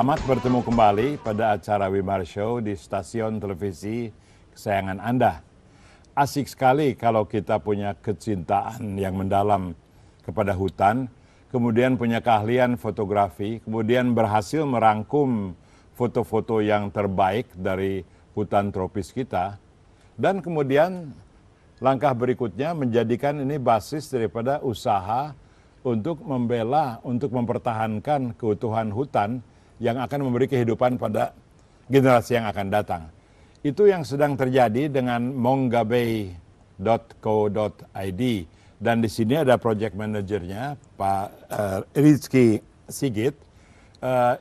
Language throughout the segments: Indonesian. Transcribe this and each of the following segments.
Selamat bertemu kembali pada acara Wimar Show di stasiun televisi kesayangan Anda. Asik sekali kalau kita punya kecintaan yang mendalam kepada hutan, kemudian punya keahlian fotografi, kemudian berhasil merangkum foto-foto yang terbaik dari hutan tropis kita, dan kemudian langkah berikutnya menjadikan ini basis daripada usaha untuk membela, untuk mempertahankan keutuhan hutan yang akan memberi kehidupan pada generasi yang akan datang. Itu yang sedang terjadi dengan mongabay.co.id, dan di sini ada project manajernya Pak Rizky Sigit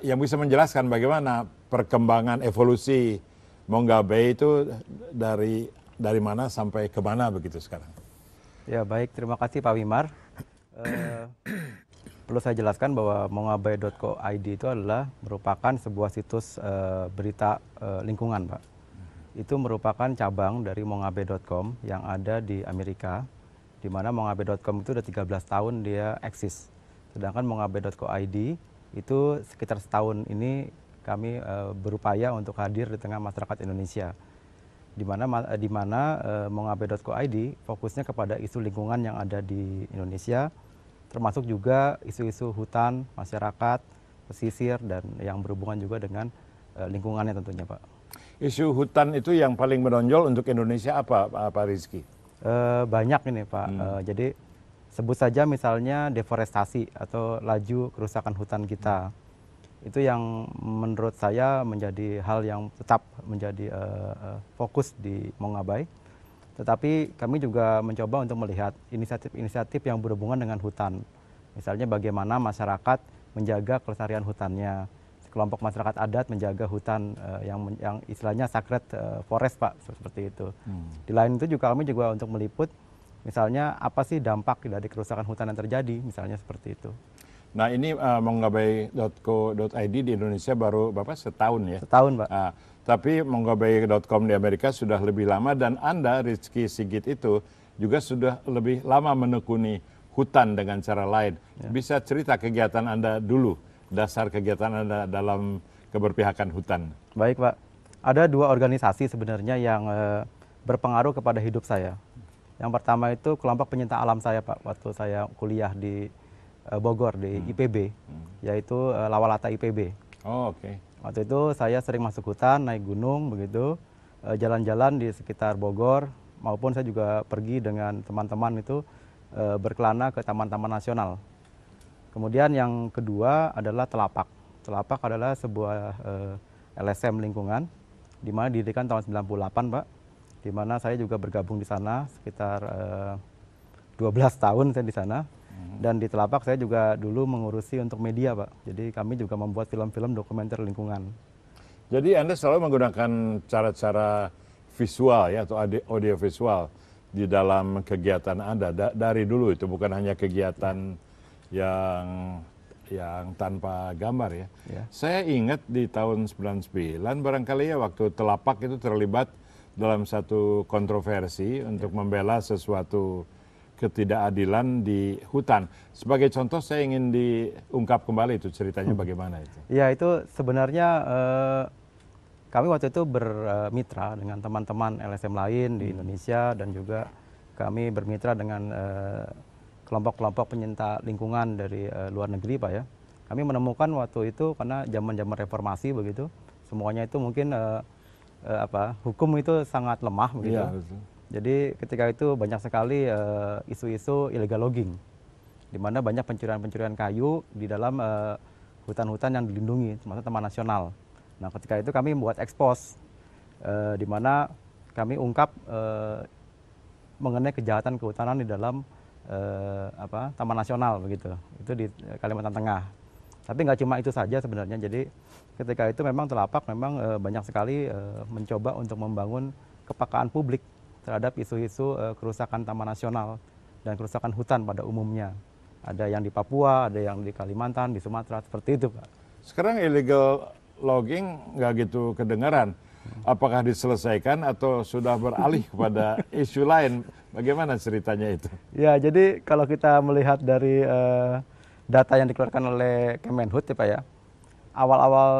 yang bisa menjelaskan bagaimana perkembangan evolusi Mongabay itu dari mana sampai ke mana begitu sekarang. Ya baik, terima kasih Pak Wimar. Perlu saya jelaskan bahwa mongabay.co.id itu adalah merupakan sebuah situs berita lingkungan, Pak. Itu merupakan cabang dari mongabay.com yang ada di Amerika, di mana mongabay.com itu udah 13 tahun dia eksis. Sedangkan mongabay.co.id itu sekitar setahun ini kami berupaya untuk hadir di tengah masyarakat Indonesia. Di mana mongabay.co.id fokusnya kepada isu lingkungan yang ada di Indonesia, termasuk juga isu-isu hutan, masyarakat, pesisir, dan yang berhubungan juga dengan lingkungannya tentunya, Pak. Isu hutan itu yang paling menonjol untuk Indonesia apa, Pak Rizky? Banyak ini, Pak. Jadi sebut saja misalnya deforestasi atau laju kerusakan hutan kita. Itu yang menurut saya menjadi hal yang tetap menjadi fokus di Mongabay. Tetapi kami juga mencoba untuk melihat inisiatif-inisiatif yang berhubungan dengan hutan. Misalnya bagaimana masyarakat menjaga kelestarian hutannya. Kelompok masyarakat adat menjaga hutan yang istilahnya sacred forest, Pak, seperti itu. Di lain itu juga kami juga untuk meliput misalnya apa sih dampak dari kerusakan hutan yang terjadi, misalnya seperti itu. Nah ini mongabay.co.id di Indonesia baru Bapak setahun ya? Setahun, Pak. Nah, tapi mongabay.com di Amerika sudah lebih lama, dan Anda, Rizky Sigit itu juga sudah lebih lama menekuni hutan dengan cara lain. Ya. Bisa cerita kegiatan Anda dulu, dasar kegiatan Anda dalam keberpihakan hutan. Baik, Pak. Ada dua organisasi sebenarnya yang berpengaruh kepada hidup saya. Yang pertama itu kelompok pencinta alam saya, Pak, waktu saya kuliah di Bogor, di IPB, yaitu Lawalata IPB. Oh, oke. Waktu itu saya sering masuk hutan, naik gunung, begitu, jalan-jalan di sekitar Bogor, maupun saya juga pergi dengan teman-teman itu berkelana ke taman-taman nasional. Kemudian yang kedua adalah Telapak. Telapak adalah sebuah LSM lingkungan, di mana didirikan tahun 98, Pak. Di mana saya juga bergabung di sana sekitar 12 tahun saya di sana. Dan di Telapak saya juga dulu mengurusi untuk media, Pak. Jadi kami juga membuat film-film dokumenter lingkungan. Jadi Anda selalu menggunakan cara-cara visual ya, atau audio visual di dalam kegiatan Anda dari dulu, itu bukan hanya kegiatan yang tanpa gambar ya. Saya ingat di tahun 99 barangkali ya, waktu Telapak itu terlibat dalam satu kontroversi untuk membela sesuatu ketidakadilan di hutan. Sebagai contoh saya ingin diungkap kembali itu ceritanya bagaimana itu. Ya, itu sebenarnya kami waktu itu bermitra dengan teman-teman LSM lain di Indonesia, dan juga kami bermitra dengan kelompok-kelompok pencinta lingkungan dari luar negeri, Pak ya. Kami menemukan waktu itu karena zaman-zaman reformasi begitu, semuanya itu mungkin hukum itu sangat lemah begitu. Ya, betul. Jadi ketika itu banyak sekali isu-isu illegal logging, di mana banyak pencurian-pencurian kayu di dalam hutan-hutan yang dilindungi, termasuk Taman Nasional. Nah, ketika itu kami membuat ekspos, di mana kami ungkap mengenai kejahatan kehutanan di dalam Taman Nasional begitu. Itu di Kalimantan Tengah. Tapi nggak cuma itu saja sebenarnya. Jadi ketika itu memang Telapak memang banyak sekali mencoba untuk membangun kepekaan publik terhadap isu-isu kerusakan Taman Nasional dan kerusakan hutan pada umumnya. Ada yang di Papua, ada yang di Kalimantan, di Sumatera, seperti itu, Pak. Sekarang illegal logging nggak gitu kedengaran. Apakah diselesaikan atau sudah beralih kepada isu lain? Bagaimana ceritanya itu? Ya, jadi kalau kita melihat dari data yang dikeluarkan oleh Kemenhub ya, Pak ya, awal-awal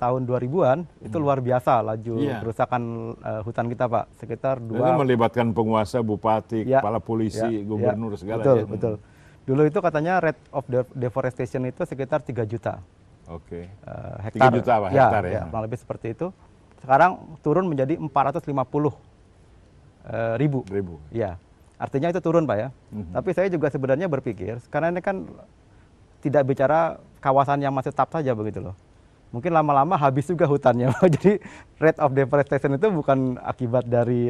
tahun 2000-an itu luar biasa laju Iya. kerusakan hutan kita, Pak. Sekitar Itu melibatkan penguasa, bupati, Ya, kepala polisi, ya, gubernur, segala. betul, ya. betul. Dulu itu katanya rate of deforestation itu sekitar 3 juta Oke. hektar. 3 juta hektar ya. Kurang lebih seperti itu. Sekarang turun menjadi 450 ribu. Ya, artinya itu turun, Pak ya. Tapi saya juga sebenarnya berpikir, karena ini kan tidak bicara kawasan yang masih tetap saja begitu loh. Mungkin lama-lama habis juga hutannya. Jadi rate of deforestation itu bukan akibat dari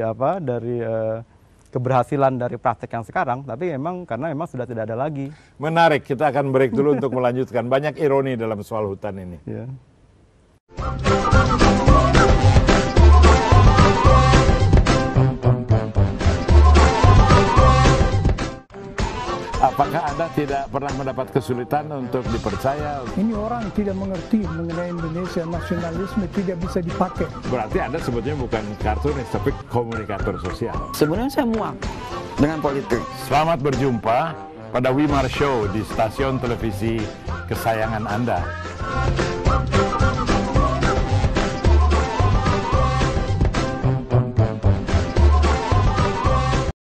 keberhasilan dari praktek yang sekarang, tapi memang karena memang sudah tidak ada lagi. Menarik, kita akan break dulu untuk melanjutkan. Banyak ironi dalam soal hutan ini. Ya. Apakah Anda tidak pernah mendapat kesulitan untuk dipercaya? Ini orang tidak mengerti mengenai Indonesia, nasionalisme tidak bisa dipakai. Berarti Anda sebetulnya bukan kartunis, tapi komunikator sosial. Sebenarnya saya muak dengan politik. Selamat berjumpa pada Wimar Show di stasiun televisi kesayangan Anda.